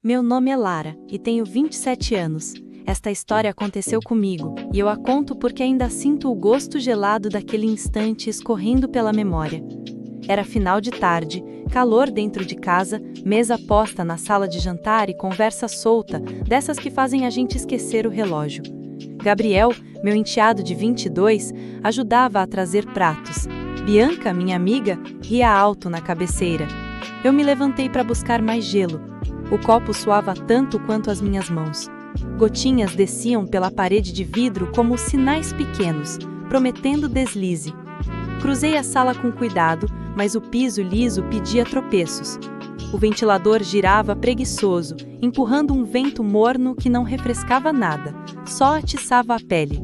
Meu nome é Lara e tenho 27 anos. Esta história aconteceu comigo e eu a conto porque ainda sinto o gosto gelado daquele instante escorrendo pela memória. Era final de tarde, calor dentro de casa, mesa posta na sala de jantar e conversa solta, dessas que fazem a gente esquecer o relógio. Gabriel, meu enteado de 22, ajudava a trazer pratos. Bianca, minha amiga, ria alto na cabeceira. Eu me levantei para buscar mais gelo. O copo suava tanto quanto as minhas mãos. Gotinhas desciam pela parede de vidro como sinais pequenos, prometendo deslize. Cruzei a sala com cuidado, mas o piso liso pedia tropeços. O ventilador girava preguiçoso, empurrando um vento morno que não refrescava nada, só atiçava a pele.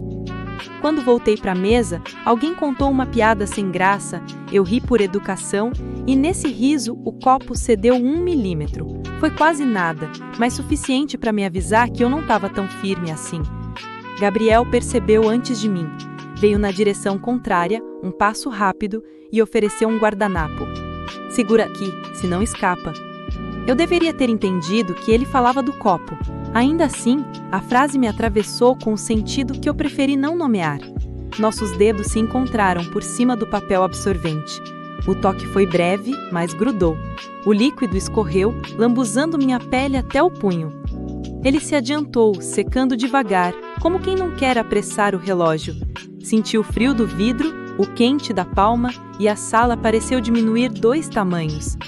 Quando voltei para a mesa, alguém contou uma piada sem graça, eu ri por educação, e nesse riso o copo cedeu 1 milímetro. Foi quase nada, mas suficiente para me avisar que eu não estava tão firme assim. Gabriel percebeu antes de mim. Veio na direção contrária, um passo rápido, e ofereceu um guardanapo. Segura aqui, senão escapa. Eu deveria ter entendido que ele falava do copo. Ainda assim, a frase me atravessou com um sentido que eu preferi não nomear. Nossos dedos se encontraram por cima do papel absorvente. O toque foi breve, mas grudou. O líquido escorreu, lambuzando minha pele até o punho. Ele se adiantou, secando devagar, como quem não quer apressar o relógio. Senti o frio do vidro, o quente da palma, e a sala pareceu diminuir 2 tamanhos.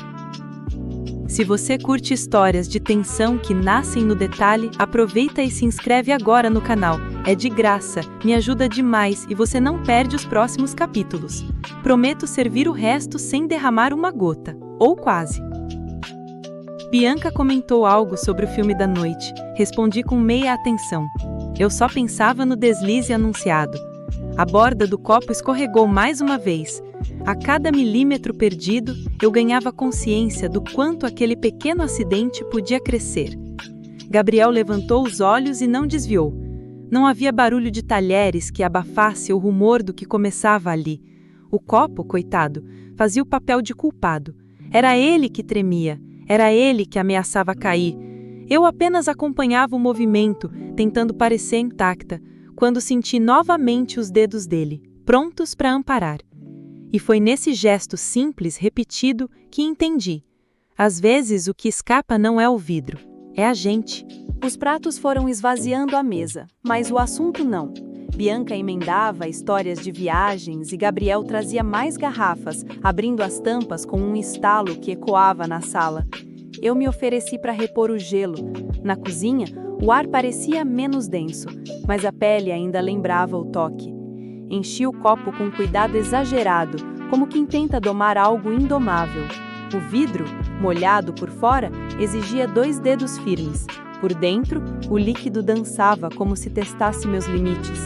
Se você curte histórias de tensão que nascem no detalhe, aproveita e se inscreve agora no canal. É de graça, me ajuda demais e você não perde os próximos capítulos. Prometo servir o resto sem derramar uma gota, ou quase. Bianca comentou algo sobre o filme da noite. Respondi com meia atenção. Eu só pensava no deslize anunciado. A borda do copo escorregou mais uma vez. A cada milímetro perdido, eu ganhava consciência do quanto aquele pequeno acidente podia crescer. Gabriel levantou os olhos e não desviou. Não havia barulho de talheres que abafasse o rumor do que começava ali. O copo, coitado, fazia o papel de culpado. Era ele que tremia, era ele que ameaçava cair. Eu apenas acompanhava o movimento, tentando parecer intacta, quando senti novamente os dedos dele, prontos para amparar. E foi nesse gesto simples, repetido, que entendi. Às vezes o que escapa não é o vidro, é a gente. Os pratos foram esvaziando a mesa, mas o assunto não. Bianca emendava histórias de viagens e Gabriel trazia mais garrafas, abrindo as tampas com um estalo que ecoava na sala. Eu me ofereci para repor o gelo. Na cozinha, o ar parecia menos denso, mas a pele ainda lembrava o toque. Enchi o copo com cuidado exagerado, como quem tenta domar algo indomável. O vidro, molhado por fora, exigia 2 dedos firmes. Por dentro, o líquido dançava como se testasse meus limites.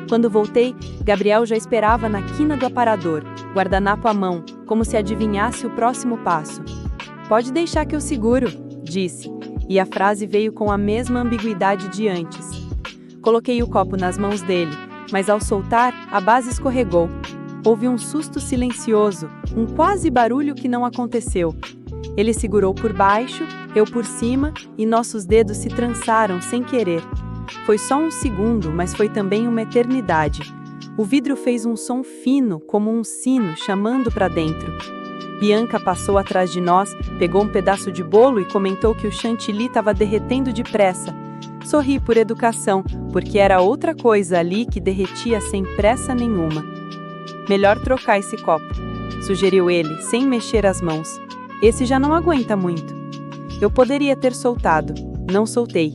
Quando voltei, Gabriel já esperava na quina do aparador, guardanapo à mão, como se adivinhasse o próximo passo. "Pode deixar que eu seguro", disse, e a frase veio com a mesma ambiguidade de antes. Coloquei o copo nas mãos dele, mas ao soltar, a base escorregou. Houve um susto silencioso, um quase barulho que não aconteceu. Ele segurou por baixo, eu por cima, e nossos dedos se trançaram sem querer. Foi só um segundo, mas foi também uma eternidade. O vidro fez um som fino, como um sino, chamando para dentro. Bianca passou atrás de nós, pegou um pedaço de bolo e comentou que o chantilly estava derretendo depressa. Sorri por educação, porque era outra coisa ali que derretia sem pressa nenhuma. "Melhor trocar esse copo", sugeriu ele, sem mexer as mãos. "Esse já não aguenta muito." Eu poderia ter soltado. Não soltei.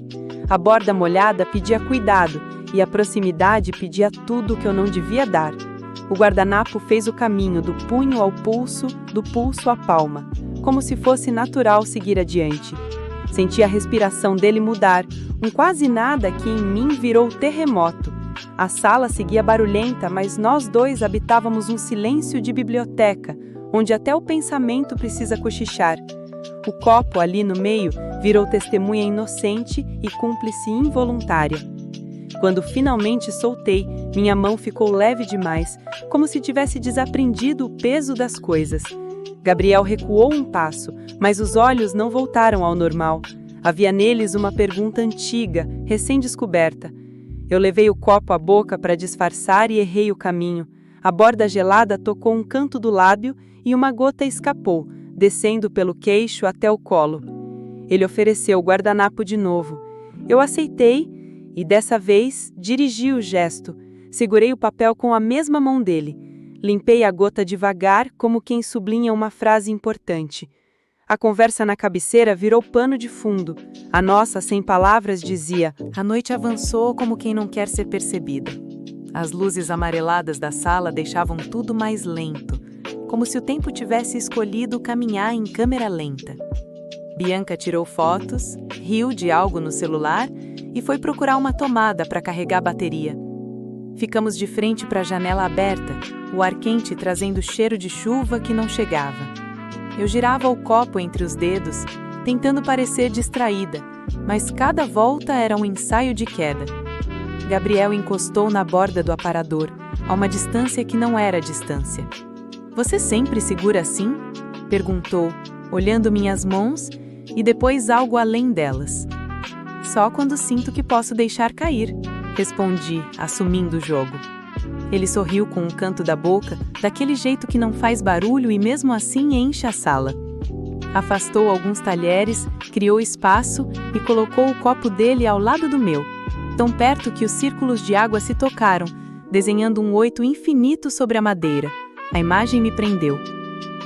A borda molhada pedia cuidado, e a proximidade pedia tudo o que eu não devia dar. O guardanapo fez o caminho do punho ao pulso, do pulso à palma, como se fosse natural seguir adiante. Senti a respiração dele mudar, um quase nada que em mim virou terremoto. A sala seguia barulhenta, mas nós dois habitávamos um silêncio de biblioteca, onde até o pensamento precisa cochichar. O copo, ali no meio, virou testemunha inocente e cúmplice involuntária. Quando finalmente soltei, minha mão ficou leve demais, como se tivesse desaprendido o peso das coisas. Gabriel recuou um passo, mas os olhos não voltaram ao normal. Havia neles uma pergunta antiga, recém-descoberta. Eu levei o copo à boca para disfarçar e errei o caminho. A borda gelada tocou um canto do lábio e uma gota escapou, descendo pelo queixo até o colo. Ele ofereceu o guardanapo de novo. Eu aceitei e, dessa vez, dirigi o gesto. Segurei o papel com a mesma mão dele. Limpei a gota devagar, como quem sublinha uma frase importante. A conversa na cabeceira virou pano de fundo. A nossa, sem palavras, dizia: a noite avançou como quem não quer ser percebida. As luzes amareladas da sala deixavam tudo mais lento, como se o tempo tivesse escolhido caminhar em câmera lenta. Bianca tirou fotos, riu de algo no celular e foi procurar uma tomada para carregar a bateria. Ficamos de frente para a janela aberta, o ar quente trazendo cheiro de chuva que não chegava. Eu girava o copo entre os dedos, tentando parecer distraída, mas cada volta era um ensaio de queda. Gabriel encostou na borda do aparador, a uma distância que não era distância. "Você sempre segura assim?" perguntou, olhando minhas mãos e depois algo além delas. "Só quando sinto que posso deixar cair", respondi, assumindo o jogo. Ele sorriu com um canto da boca, daquele jeito que não faz barulho e mesmo assim enche a sala. Afastou alguns talheres, criou espaço e colocou o copo dele ao lado do meu, tão perto que os círculos de água se tocaram, desenhando um 8 infinito sobre a madeira. A imagem me prendeu.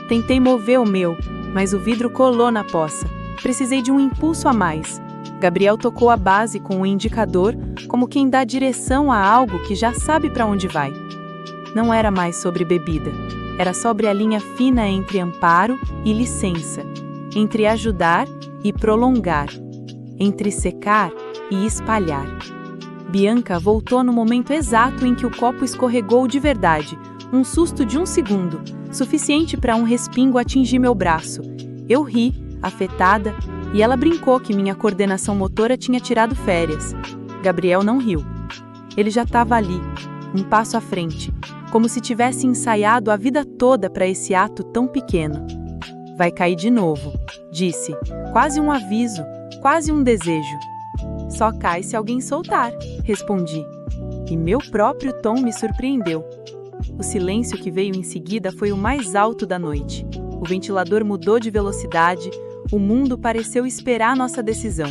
Tentei mover o meu, mas o vidro colou na poça. Precisei de um impulso a mais. Gabriel tocou a base com o indicador, como quem dá direção a algo que já sabe para onde vai. Não era mais sobre bebida. Era sobre a linha fina entre amparo e licença, entre ajudar e prolongar, entre secar e espalhar. Bianca voltou no momento exato em que o copo escorregou de verdade, um susto de 1 segundo, suficiente para um respingo atingir meu braço. Eu ri, afetada, e ela brincou que minha coordenação motora tinha tirado férias. Gabriel não riu. Ele já estava ali, um passo à frente, como se tivesse ensaiado a vida toda para esse ato tão pequeno. "Vai cair de novo", disse, quase um aviso, quase um desejo. "Só cai se alguém soltar", respondi. E meu próprio tom me surpreendeu. O silêncio que veio em seguida foi o mais alto da noite. O ventilador mudou de velocidade, o mundo pareceu esperar nossa decisão.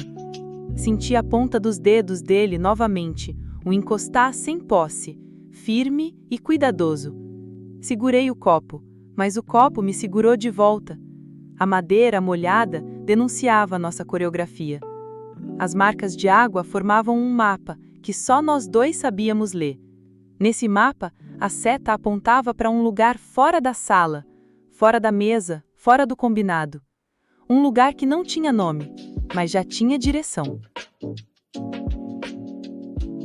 Senti a ponta dos dedos dele novamente, o encostar sem posse, firme e cuidadoso. Segurei o copo, mas o copo me segurou de volta. A madeira molhada denunciava nossa coreografia. As marcas de água formavam um mapa que só nós dois sabíamos ler. Nesse mapa, a seta apontava para um lugar fora da sala, fora da mesa, fora do combinado. Um lugar que não tinha nome, mas já tinha direção.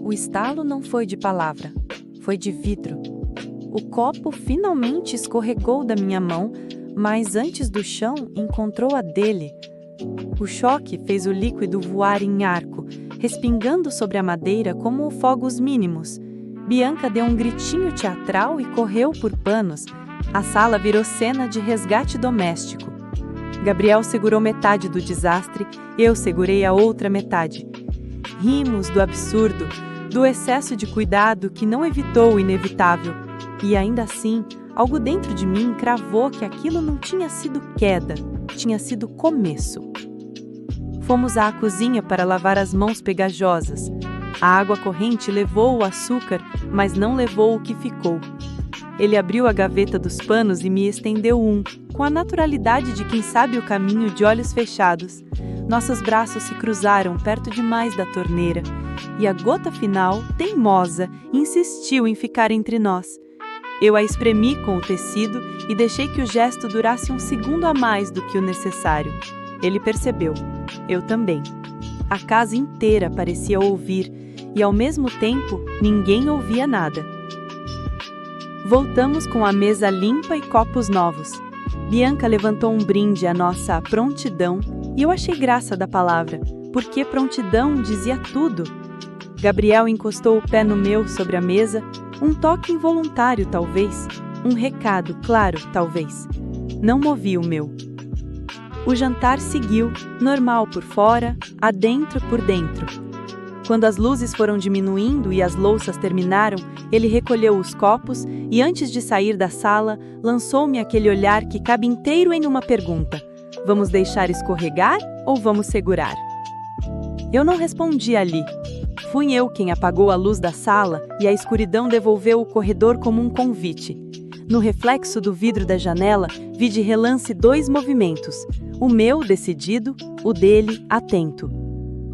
O estalo não foi de palavra, foi de vidro. O copo finalmente escorregou da minha mão, mas antes do chão encontrou a dele. O choque fez o líquido voar em arco, respingando sobre a madeira como fogos mínimos. Bianca deu um gritinho teatral e correu por panos. A sala virou cena de resgate doméstico. Gabriel segurou metade do desastre, eu segurei a outra metade. Rimos do absurdo, do excesso de cuidado que não evitou o inevitável. E ainda assim, algo dentro de mim cravou que aquilo não tinha sido queda, tinha sido começo. Fomos à cozinha para lavar as mãos pegajosas. A água corrente levou o açúcar, mas não levou o que ficou. Ele abriu a gaveta dos panos e me estendeu um, com a naturalidade de quem sabe o caminho de olhos fechados. Nossos braços se cruzaram perto demais da torneira, e a gota final, teimosa, insistiu em ficar entre nós. Eu a espremi com o tecido e deixei que o gesto durasse 1 segundo a mais do que o necessário. Ele percebeu. Eu também. A casa inteira parecia ouvir, e ao mesmo tempo, ninguém ouvia nada. Voltamos com a mesa limpa e copos novos. Bianca levantou um brinde à nossa prontidão, e eu achei graça da palavra, porque prontidão dizia tudo. Gabriel encostou o pé no meu sobre a mesa, um toque involuntário talvez, um recado claro talvez. Não movi o meu. O jantar seguiu, normal por fora, adentro por dentro. Quando as luzes foram diminuindo e as louças terminaram, ele recolheu os copos e, antes de sair da sala, lançou-me aquele olhar que cabe inteiro em uma pergunta: vamos deixar escorregar ou vamos segurar? Eu não respondi ali. Fui eu quem apagou a luz da sala e a escuridão devolveu o corredor como um convite. No reflexo do vidro da janela, vi de relance 2 movimentos: o meu, decidido, o dele, atento.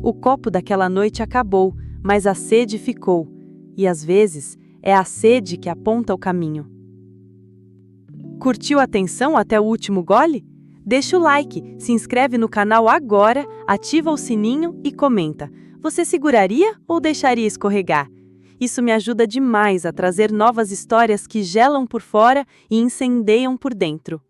O copo daquela noite acabou, mas a sede ficou. E às vezes, é a sede que aponta o caminho. Curtiu a atenção até o último gole? Deixa o like, se inscreve no canal agora, ativa o sininho e comenta: você seguraria ou deixaria escorregar? Isso me ajuda demais a trazer novas histórias que gelam por fora e incendeiam por dentro.